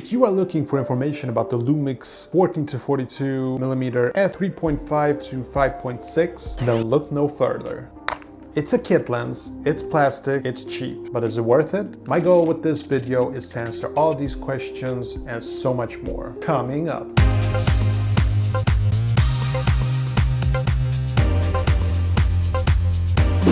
If you are looking for information about the Lumix 14-42mm f3.5 to 5.6, then look no further. It's a kit lens, it's plastic, it's cheap, but is it worth it? My goal with this video is to answer all these questions and so much more. Coming up.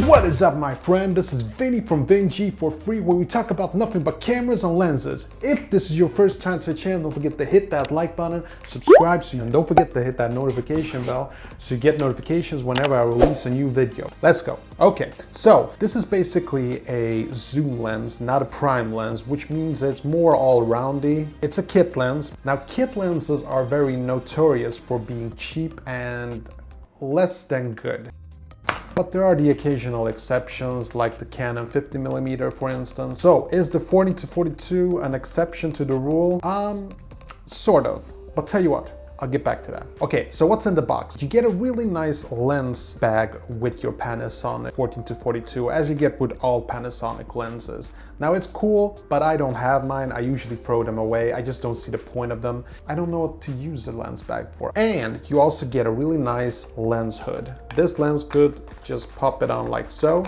What is up, my friend? This is Vinny from VinGin for free, where we talk about nothing but cameras and lenses. If this is your first time to the channel, don't forget to hit that like button, subscribe, and don't forget to hit that notification bell so you get notifications whenever I release a new video. Let's go. Okay, so this is basically a zoom lens, not a prime lens, which means it's more all-roundy. It's a kit lens. Now, kit lenses are very notorious for being cheap and less than good. But there are the occasional exceptions, like the Canon 50mm, for instance. So is the 40-42 an exception to the rule? Sort of. But tell you what, I'll get back to that. Okay, so what's in the box? You get a really nice lens bag with your Panasonic 14-42, as you get with all Panasonic lenses. Now it's cool, but I don't have mine. I usually throw them away. I just don't see the point of them. I don't know what to use the lens bag for. And you also get a really nice lens hood. This lens hood, just pop it on like so.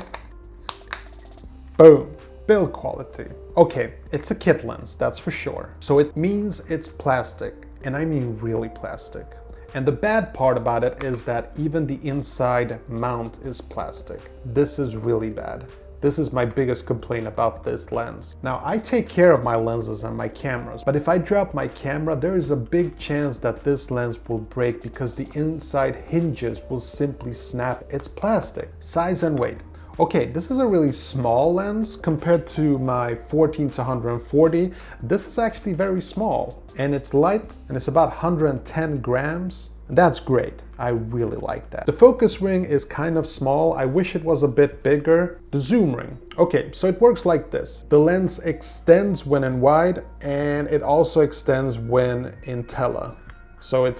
Boom. Build quality. Okay, it's a kit lens, that's for sure. So it means it's plastic. And I mean really plastic. And the bad part about it is that even the inside mount is plastic. This is really bad. This is my biggest complaint about this lens. Now, I take care of my lenses and my cameras, but if I drop my camera, there is a big chance that this lens will break because the inside hinges will simply snap. It's plastic. Size and weight. Okay, this is a really small lens compared to my 14-140. This is actually very small, and it's light, and it's about 110 grams. That's great. I really like that. The focus ring is kind of small. I wish it was a bit bigger. The zoom ring. Okay, so it works like this. The lens extends when in wide, and it also extends when in tele. So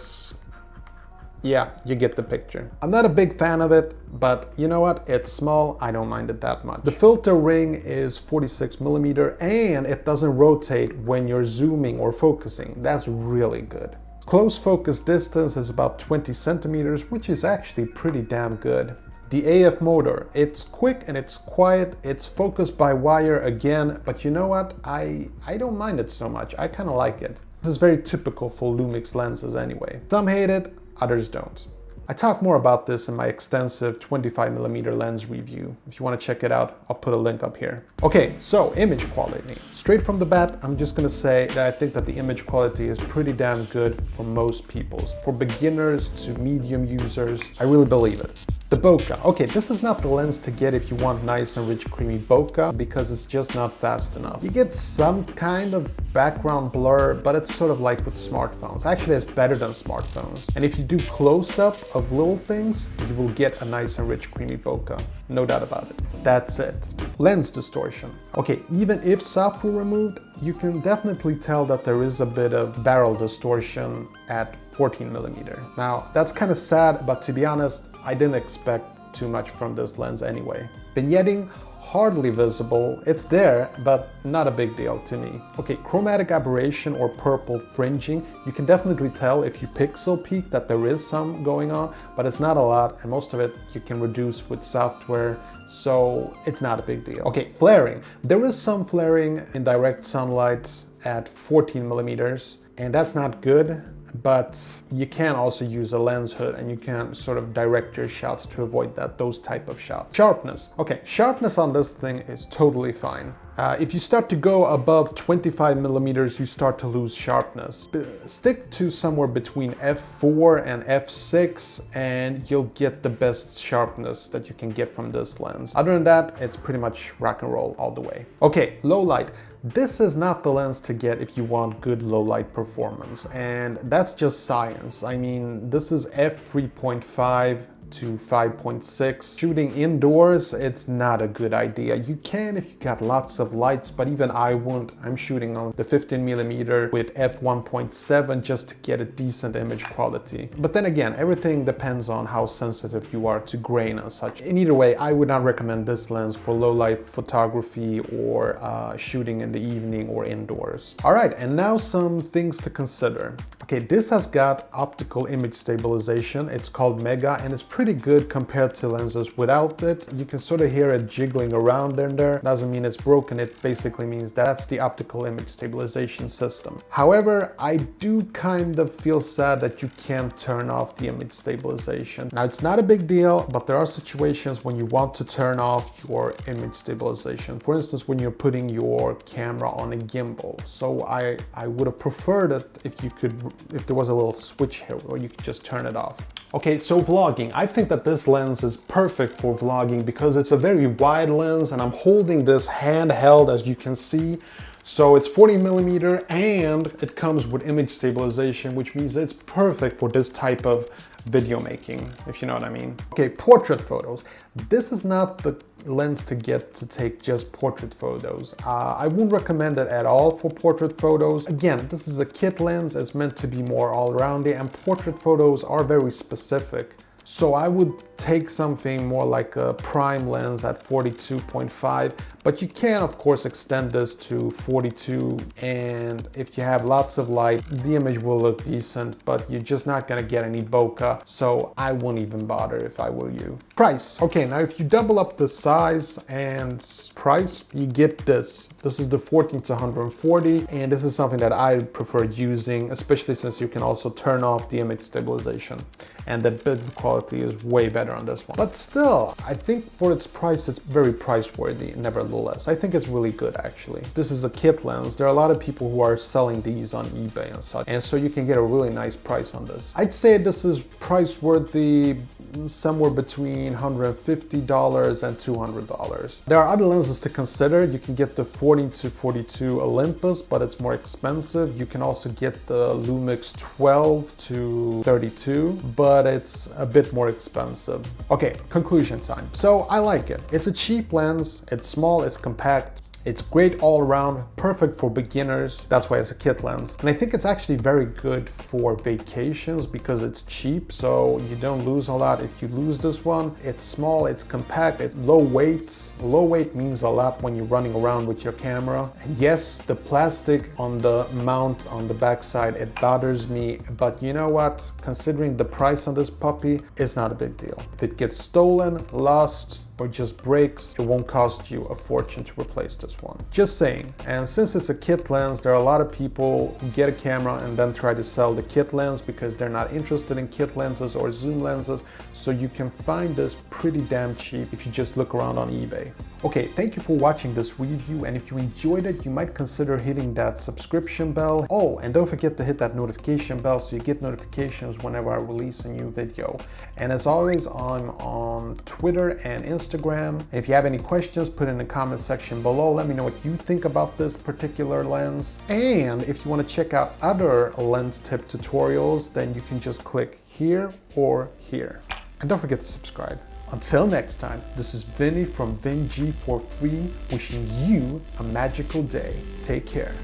yeah, you get the picture. I'm not a big fan of it, but you know what? It's small, I don't mind it that much. The filter ring is 46mm, and it doesn't rotate when you're zooming or focusing. That's really good. Close focus distance is about 20 centimeters, which is actually pretty damn good. The AF motor, it's quick and it's quiet, it's focused by wire again, but you know what? I don't mind it so much. I kind of like it. This is very typical for Lumix lenses anyway. Some hate it, others don't. I talk more about this in my extensive 25mm lens review. If you want to check it out, I'll put a link up here. Okay, so image quality. Straight from the bat, I'm just gonna say that I think that the image quality is pretty damn good for most people. For beginners to medium users, I really believe it. The bokeh. Okay, this is not the lens to get if you want nice and rich creamy bokeh, because it's just not fast enough. You get some kind of background blur, but it's sort of like with smartphones. Actually, it's better than smartphones. And if you do close-up of little things, you will get a nice and rich creamy bokeh. No doubt about it. That's it. Lens distortion. Okay, even if soft were removed, you can definitely tell that there is a bit of barrel distortion at 14mm. Now, that's kind of sad, but to be honest, I didn't expect too much from this lens anyway. Vignetting, hardly visible. It's there, but not a big deal to me. Okay, chromatic aberration or purple fringing. You can definitely tell if you pixel peek that there is some going on, but it's not a lot, and most of it you can reduce with software, so it's not a big deal. Okay, flaring. There is some flaring in direct sunlight at 14mm, and that's not good. But you can also use a lens hood and you can sort of direct your shots to avoid those type of shots. Sharpness. Okay, sharpness on this thing is totally fine. If you start to go above 25mm, you start to lose sharpness. Stick to somewhere between f4 and f6 and you'll get the best sharpness that you can get from this lens. Other than that, it's pretty much rock and roll all the way. Okay, low light. This is not the lens to get if you want good low light performance, and that's just science. I mean, this is f3.5 to 5.6. Shooting indoors, it's not a good idea. You can if you got lots of lights, but even I won't. I'm shooting on the 15mm with f1.7 just to get a decent image quality. But then again, everything depends on how sensitive you are to grain and such. In either way, I would not recommend this lens for low light photography or shooting in the evening or indoors. All right, and now some things to consider. Okay, this has got optical image stabilization. It's called Mega, and it's pretty good compared to lenses without it. You can sort of hear it jiggling around in there. Doesn't mean it's broken. It basically means that's the optical image stabilization system. However, I do kind of feel sad that you can't turn off the image stabilization. Now, it's not a big deal, but there are situations when you want to turn off your image stabilization. For instance, when you're putting your camera on a gimbal. So I would have preferred it if there was a little switch here where you could just turn it off. Okay, so vlogging. I think that this lens is perfect for vlogging because it's a very wide lens, and I'm holding this handheld, as you can see. So it's 40mm and it comes with image stabilization, which means it's perfect for this type of video making, if you know what I mean. Okay, portrait photos. This is not the lens to get to take just portrait photos. I wouldn't recommend it at all for portrait photos. Again, this is a kit lens. It's meant to be more all-roundy, and portrait photos are very specific. So I would take something more like a prime lens at 42.5, but you can of course extend this to 42, and if you have lots of light, the image will look decent, but you're just not gonna get any bokeh, so I won't even bother if I were you. Price. Okay, now if you double up the size and price, you get this. This is the 14 to 140, and this is something that I prefer using, especially since you can also turn off the image stabilization, and the build quality is way better on this one. But still, I think for its price, it's very price worthy nevertheless. I think it's really good actually. This is a kit lens. There are a lot of people who are selling these on eBay and such, and so you can get a really nice price on this. I'd say this is price worthy somewhere between $150 and $200. There are other lenses to consider. You can get the 40 to 42 Olympus, but it's more expensive. You can also get the Lumix 12 to 32, but it's a bit more expensive. Okay, conclusion time. So I like it. It's a cheap lens. It's small, it's compact. It's great all around, perfect for beginners. That's why it's a kit lens. And I think it's actually very good for vacations because it's cheap, so you don't lose a lot if you lose this one. It's small, it's compact, it's low weight. Low weight means a lot when you're running around with your camera. And yes, the plastic on the mount on the backside, it bothers me, but you know what? Considering the price on this puppy, it's not a big deal. If it gets stolen, lost, or just breaks, it won't cost you a fortune to replace this one. Just saying. And since it's a kit lens, there are a lot of people who get a camera and then try to sell the kit lens because they're not interested in kit lenses or zoom lenses. So you can find this pretty damn cheap if you just look around on eBay. Okay, thank you for watching this review, and if you enjoyed it, you might consider hitting that subscription bell. Oh, and don't forget to hit that notification bell so you get notifications whenever I release a new video. And as always, I'm on Twitter and Instagram. And if you have any questions, put in the comment section below. Let me know what you think about this particular lens. And if you want to check out other lens tip tutorials, then you can just click here or here. And don't forget to subscribe. Until next time, this is Vinny from VinGin for free, wishing you a magical day. Take care.